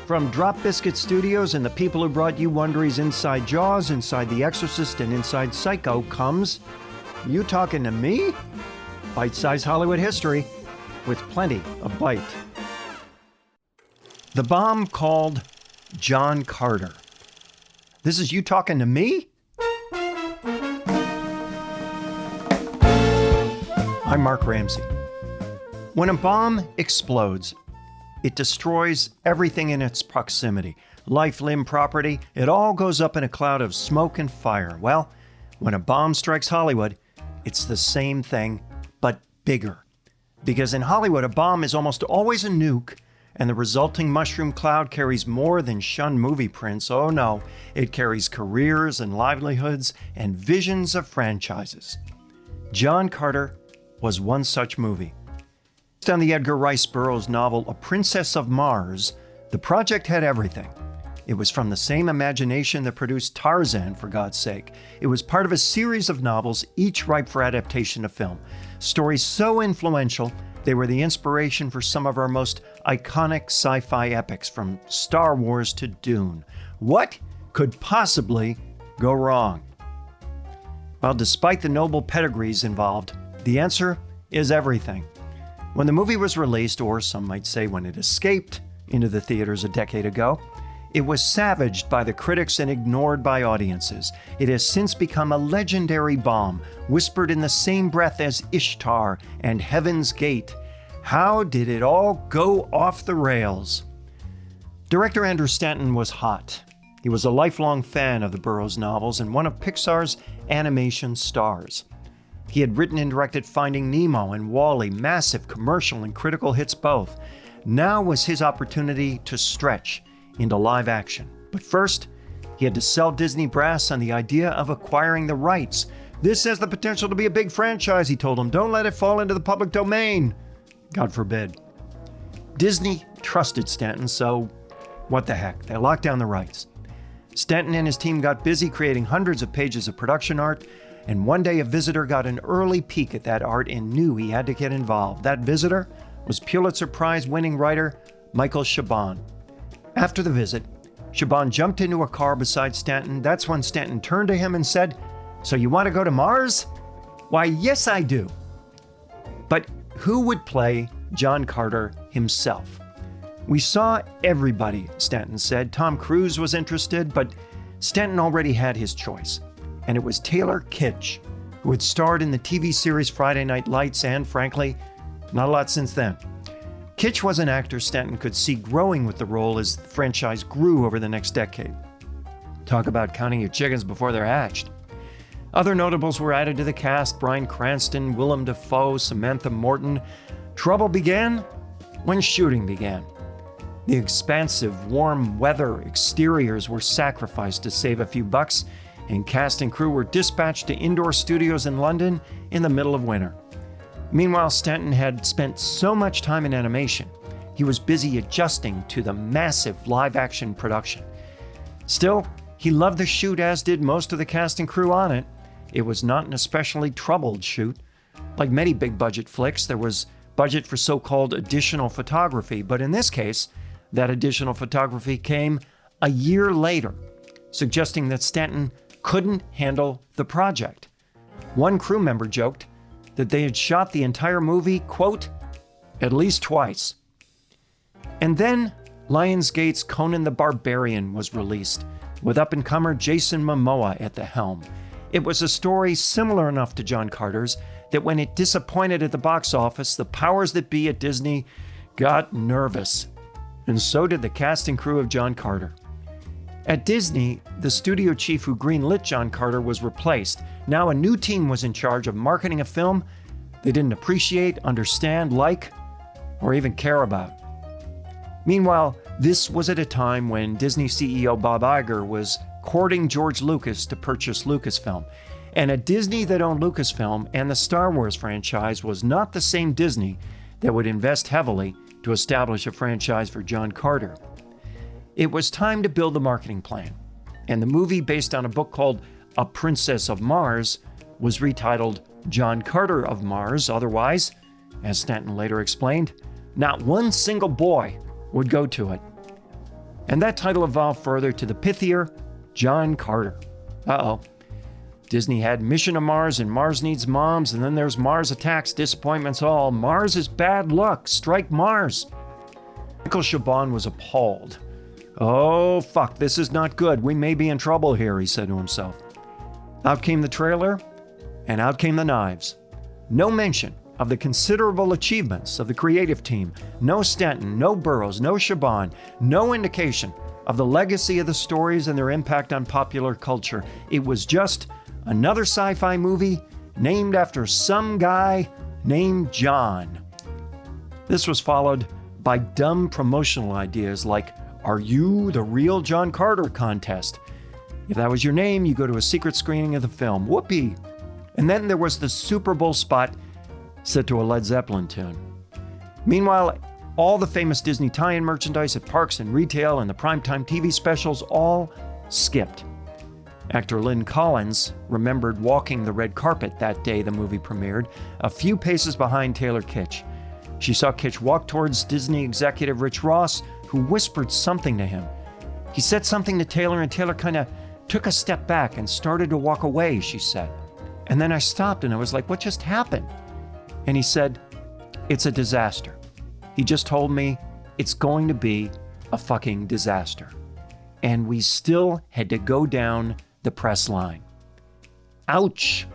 From Drop Biscuit Studios and the people who brought you Wondery's Inside Jaws, Inside The Exorcist, and Inside Psycho comes You Talking to Me? Bite-sized Hollywood history with plenty of bite. The bomb called John Carter. This is You Talking to Me? I'm Mark Ramsey. When a bomb explodes, it destroys everything in its proximity. Life, limb, property, it all goes up in a cloud of smoke and fire. Well, when a bomb strikes Hollywood, it's the same thing, but bigger. Because in Hollywood, a bomb is almost always a nuke, and the resulting mushroom cloud carries more than shunned movie prints. Oh no, it carries careers and livelihoods and visions of franchises. John Carter was one such movie. Based on the Edgar Rice Burroughs novel A Princess of Mars, the project had everything. It was from the same imagination that produced Tarzan, for God's sake. It was part of a series of novels, each ripe for adaptation to film. Stories so influential, they were the inspiration for some of our most iconic sci-fi epics, from Star Wars to Dune. What could possibly go wrong? Well, despite the noble pedigrees involved, the answer is everything. When the movie was released, or some might say when it escaped into the theaters a decade ago, it was savaged by the critics and ignored by audiences. It has since become a legendary bomb, whispered in the same breath as Ishtar and Heaven's Gate. How did it all go off the rails? Director Andrew Stanton was hot. He was a lifelong fan of the Burroughs novels and one of Pixar's animation stars. He had written and directed Finding Nemo and WALL-E, massive commercial and critical hits both. Now was his opportunity to stretch into live action. But first, he had to sell Disney brass on the idea of acquiring the rights. This has the potential to be a big franchise, he told them. Don't let it fall into the public domain. God forbid. Disney trusted Stanton, so what the heck? They locked down the rights. Stanton and his team got busy creating hundreds of pages of production art, and one day a visitor got an early peek at that art and knew he had to get involved. That visitor was Pulitzer Prize-winning writer Michael Chabon. After the visit, Chabon jumped into a car beside Stanton. That's when Stanton turned to him and said, "So you want to go to Mars?" "Why, yes, I do." But who would play John Carter himself? "We saw everybody," Stanton said. Tom Cruise was interested, but Stanton already had his choice. And it was Taylor Kitsch, who had starred in the TV series Friday Night Lights and, frankly, not a lot since then. Kitsch was an actor Stanton could see growing with the role as the franchise grew over the next decade. Talk about counting your chickens before they're hatched. Other notables were added to the cast: Bryan Cranston, Willem Dafoe, Samantha Morton. Trouble began when shooting began. The expansive, warm weather exteriors were sacrificed to save a few bucks, and cast and crew were dispatched to indoor studios in London in the middle of winter. Meanwhile, Stanton had spent so much time in animation, he was busy adjusting to the massive live-action production. Still, he loved the shoot, as did most of the cast and crew on it. It was not an especially troubled shoot. Like many big-budget flicks, there was budget for so-called additional photography, but in this case, that additional photography came a year later, suggesting that Stanton couldn't handle the project. One crew member joked that they had shot the entire movie, quote, at least twice. And then Lionsgate's Conan the Barbarian was released, with up-and-comer Jason Momoa at the helm. It was a story similar enough to John Carter's that when it disappointed at the box office, the powers that be at Disney got nervous. And so did the cast and crew of John Carter. At Disney, the studio chief who greenlit John Carter was replaced. Now a new team was in charge of marketing a film they didn't appreciate, understand, like, or even care about. Meanwhile, this was at a time when Disney CEO Bob Iger was courting George Lucas to purchase Lucasfilm. And a Disney that owned Lucasfilm and the Star Wars franchise was not the same Disney that would invest heavily to establish a franchise for John Carter. It was time to build a marketing plan, and the movie, based on a book called A Princess of Mars, was retitled John Carter of Mars. Otherwise, as Stanton later explained, not one single boy would go to it. And that title evolved further to the pithier John Carter. Uh-oh. Disney had Mission to Mars and Mars Needs Moms, and then there's Mars Attacks, Disappointments All. Mars is bad luck. Strike Mars. Michael Chabon was appalled. Oh, fuck, this is not good. We may be in trouble here, he said to himself. Out came the trailer, and out came the knives. No mention of the considerable achievements of the creative team. No Stanton, no Burroughs, no Chabon. No indication of the legacy of the stories and their impact on popular culture. It was just another sci-fi movie named after some guy named John. This was followed by dumb promotional ideas like, "Are you the real John Carter?" contest. If that was your name, you go to a secret screening of the film. Whoopee! And then there was the Super Bowl spot set to a Led Zeppelin tune. Meanwhile, all the famous Disney tie-in merchandise at parks and retail and the primetime TV specials all skipped. Actor Lynn Collins remembered walking the red carpet that day the movie premiered, a few paces behind Taylor Kitsch. She saw Kitsch walk towards Disney executive Rich Ross, who whispered something to him. He said something to Taylor, and Taylor kind of took a step back and started to walk away, she said. And then I stopped and I was like, what just happened? And he said, it's a disaster. He just told me it's going to be a fucking disaster. And we still had to go down the press line. Ouch.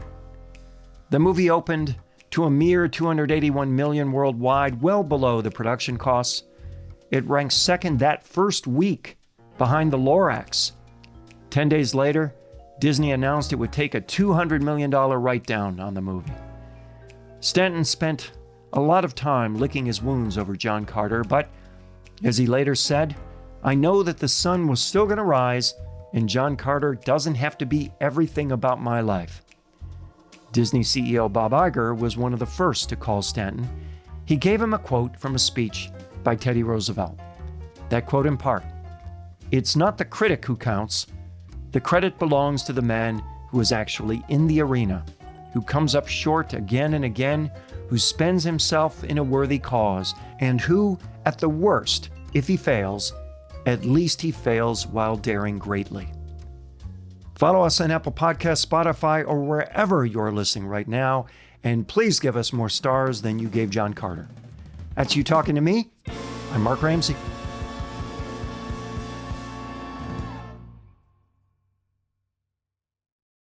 The movie opened to a mere $281 million worldwide, well below the production costs. It ranked second that first week behind The Lorax. 10 days later, Disney announced it would take a $200 million write-down on the movie. Stanton spent a lot of time licking his wounds over John Carter, but as he later said, I know that the sun was still going to rise, and John Carter doesn't have to be everything about my life. Disney CEO Bob Iger was one of the first to call Stanton. He gave him a quote from a speech by Teddy Roosevelt. That quote in part, "It's not the critic who counts. The credit belongs to the man who is actually in the arena, who comes up short again and again, who spends himself in a worthy cause, and who, at the worst, if he fails, at least he fails while daring greatly." Follow us on Apple Podcasts, Spotify, or wherever you're listening right now, and please give us more stars than you gave John Carter. That's you talking to me. I'm Mark Ramsey.